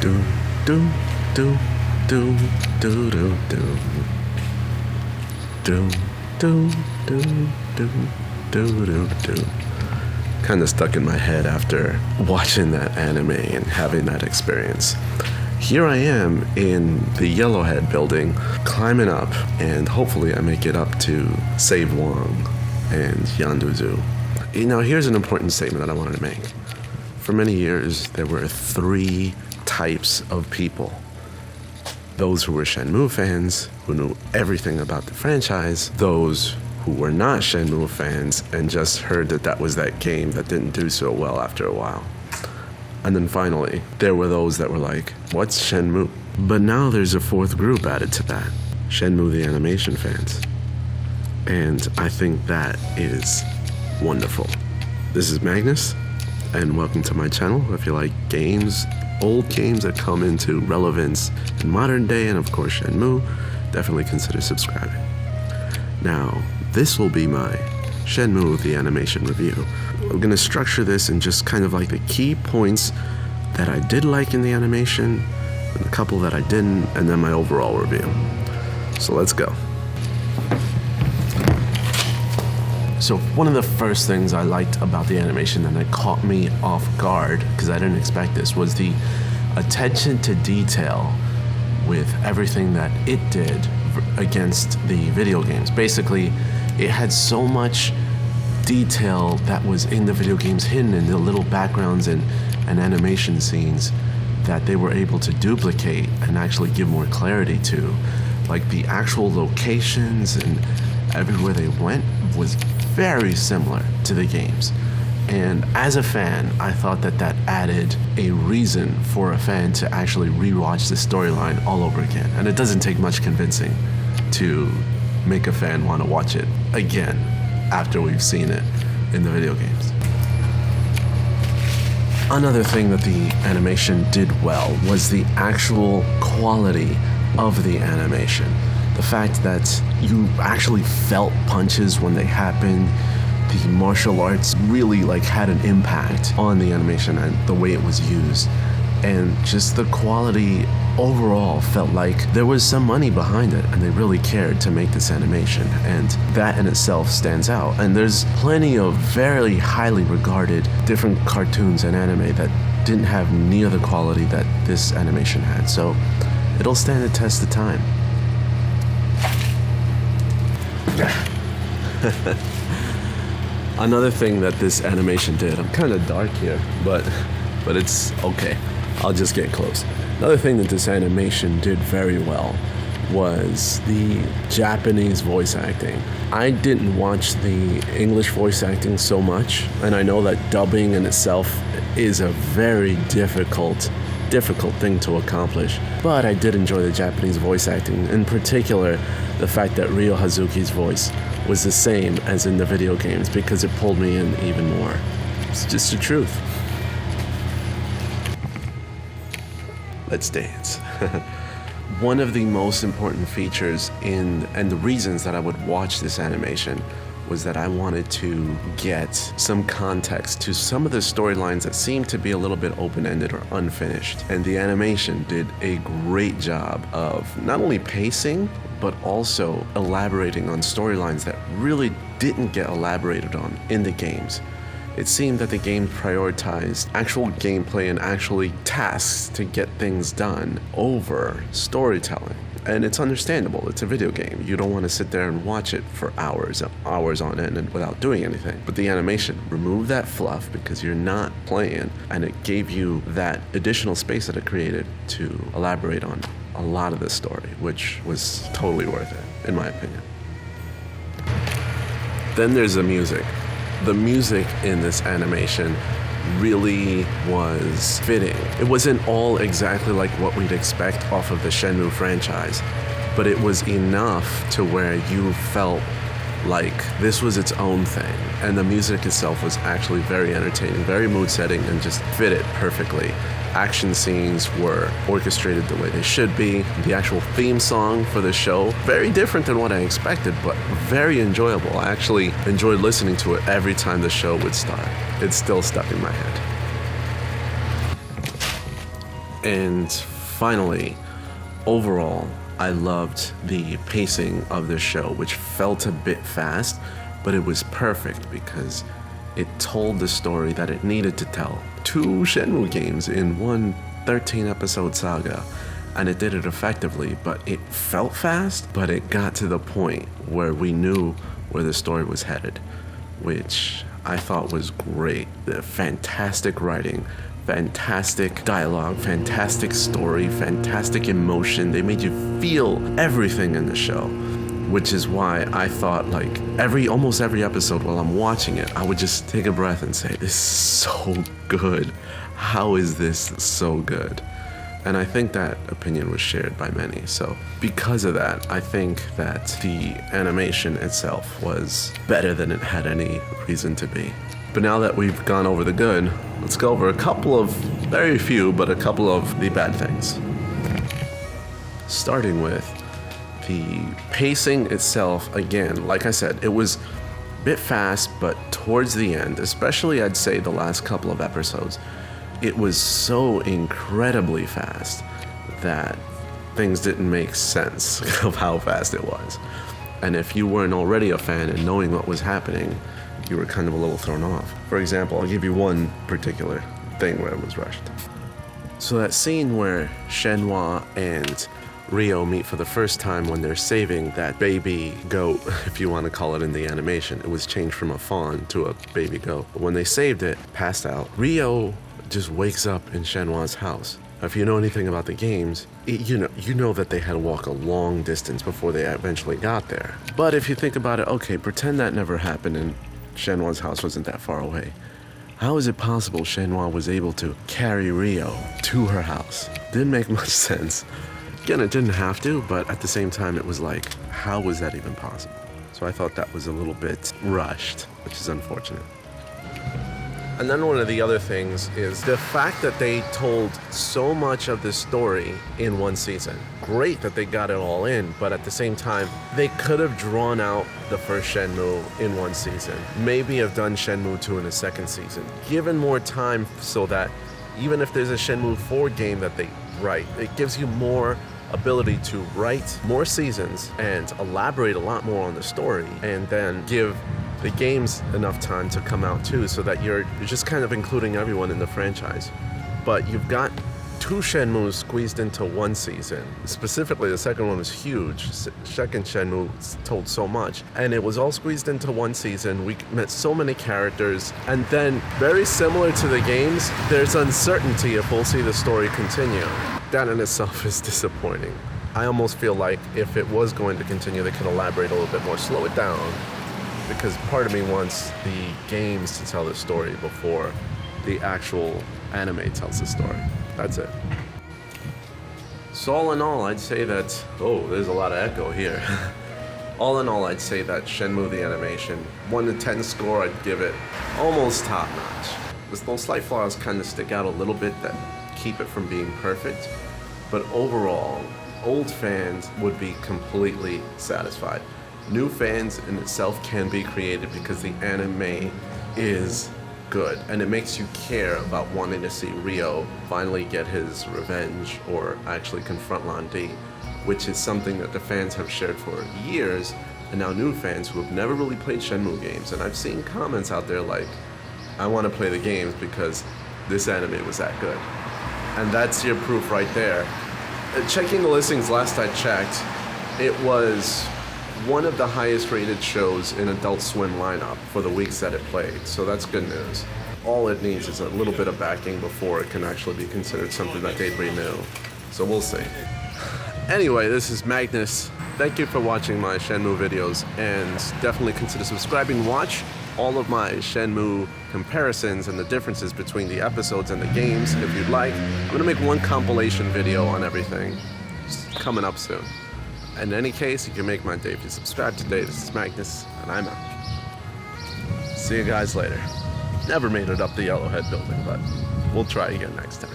Do do do do do do do do do do do do do. Kind of stuck in my head after watching that anime and having that experience. Here I am in the Yellowhead building, climbing up, and hopefully I make it up to save Wong and Yanduzu. Now here's an important statement that I wanted to make. For many years, there were 3 types of people. Those who were Shenmue fans, who knew everything about the franchise, those who were not Shenmue fans and just heard that that was that game that didn't do so well after a while. And then finally, there were those that were like, what's Shenmue? But now there's a 4th group added to that, Shenmue the Animation fans. And I think that is wonderful. This is Magnus, and welcome to my channel. If you like games, old games that come into relevance in modern day, and of course Shenmue, definitely consider subscribing. Now, this will be my Shenmue the Animation review. I'm going to structure this in just kind of like the key points that I did like in the animation, and a couple that I didn't, and then my overall review. So let's go. So one of the first things I liked about the animation and it caught me off guard, because I didn't expect this, was the attention to detail with everything that it did against the video games. Basically, it had so much detail that was in the video games hidden in the little backgrounds and animation scenes that they were able to duplicate and actually give more clarity to. Like the actual locations and everywhere they went was very similar to the games. And as a fan, I thought that that added a reason for a fan to actually rewatch the storyline all over again. And it doesn't take much convincing to make a fan want to watch it again after we've seen it in the video games. Another thing that the animation did well was the actual quality of the animation. The fact that you actually felt punches when they happened. The martial arts really had an impact on the animation and the way it was used. And just the quality overall felt like there was some money behind it and they really cared to make this animation, and that in itself stands out. And there's plenty of very highly regarded different cartoons and anime that didn't have near the quality that this animation had, so it'll stand the test of time. Another thing that this animation did, I'm kind of dark here, but it's okay. I'll just get close. Another thing that this animation did very well was the Japanese voice acting. I didn't watch the English voice acting so much, and I know that dubbing in itself is a very difficult thing to accomplish, but I did enjoy the Japanese voice acting, in particular the fact that Ryo Hazuki's voice was the same as in the video games, because it pulled me in even more. It's just the truth. Let's dance. One of the most important features and the reasons that I would watch this animation was that I wanted to get some context to some of the storylines that seemed to be a little bit open-ended or unfinished. And the animation did a great job of not only pacing, but also elaborating on storylines that really didn't get elaborated on in the games. It seemed that the game prioritized actual gameplay and actually tasks to get things done over storytelling. And it's understandable, it's a video game. You don't want to sit there and watch it for hours on end and without doing anything. But the animation removed that fluff because you're not playing, and it gave you that additional space that it created to elaborate on a lot of the story, which was totally worth it, in my opinion. Then there's the music. The music in this animation really was fitting. It wasn't all exactly like what we'd expect off of the Shenmue franchise, but it was enough to where you felt like this was its own thing. And the music itself was actually very entertaining, very mood-setting, and just fit it perfectly. Action scenes were orchestrated the way they should be. The actual theme song for the show, very different than what I expected, but very enjoyable. I actually enjoyed listening to it every time the show would start. It's still stuck in my head. And finally, overall, I loved the pacing of the show, which felt a bit fast, but it was perfect because it told the story that it needed to tell. 2 Shenmue games in one 13-episode saga, and it did it effectively, but it felt fast, but it got to the point where we knew where the story was headed, which I thought was great. The fantastic writing, fantastic dialogue, fantastic story, fantastic emotion. They made you feel everything in the show, which is why I thought like almost every episode while I'm watching it, I would just take a breath and say, this is so good. How is this so good? And I think that opinion was shared by many. So because of that, I think that the animation itself was better than it had any reason to be. But now that we've gone over the good, let's go over a couple of, very few, but a couple of the bad things. Starting with the pacing itself, again, like I said, it was a bit fast, but towards the end, especially I'd say the last couple of episodes, it was so incredibly fast that things didn't make sense of how fast it was. And if you weren't already a fan and knowing what was happening, you were kind of a little thrown off. For example, I'll give you one particular thing where it was rushed. So that scene where Shenmue and Ryo meet for the first time when they're saving that baby goat, if you want to call it in the animation. It was changed from a fawn to a baby goat. But when they saved it, passed out, Ryo just wakes up in Shenmue's house. If you know anything about the games, you know that they had to walk a long distance before they eventually got there. But if you think about it, okay, pretend that never happened and Shenmue's house wasn't that far away. How is it possible Shenmue was able to carry Ryo to her house? Didn't make much sense. Again, it didn't have to, but at the same time, it was like, how was that even possible? So I thought that was a little bit rushed, which is unfortunate. And then one of the other things is the fact that they told so much of the story in one season. Great that they got it all in, but at the same time, they could have drawn out the first Shenmue in one season. Maybe have done Shenmue 2 in a second season. Given more time so that even if there's a Shenmue 4 game that they write, it gives you more ability to write more seasons and elaborate a lot more on the story, and then give the game's enough time to come out too, so that you're just kind of including everyone in the franchise. But you've got 2 Shenmues squeezed into one season. Specifically, the second one was huge. Second Shenmue told so much, and it was all squeezed into one season. We met so many characters, and then very similar to the games, there's uncertainty if we'll see the story continue. That in itself is disappointing. I almost feel like if it was going to continue, they could elaborate a little bit more, slow it down, because part of me wants the games to tell the story before the actual anime tells the story. That's it. So all in all, I'd say that, there's a lot of echo here. All in all, I'd say that Shenmue the Animation, 1 to 10 score, I'd give it almost top notch. Those slight flaws kind of stick out a little bit that keep it from being perfect, but overall, old fans would be completely satisfied. New fans in itself can be created because the anime is good, and it makes you care about wanting to see Ryo finally get his revenge or actually confront Lan Di, which is something that the fans have shared for years, and now new fans who have never really played Shenmue games, and I've seen comments out there like, I want to play the games because this anime was that good. And that's your proof right there. Checking the listings last I checked, it was one of the highest rated shows in Adult Swim lineup for the weeks that it played, so that's good news. All it needs is a little bit of backing before it can actually be considered something that they'd renew, so we'll see. Anyway, this is Magnus. Thank you for watching my Shenmue videos, and definitely consider subscribing. Watch all of my Shenmue comparisons and the differences between the episodes and the games if you'd like. I'm gonna make one compilation video on everything. It's coming up soon. In any case, you can make my day if you subscribe today. This is Magnus, and I'm out. See you guys later. Never made it up the Yellowhead building, but we'll try again next time.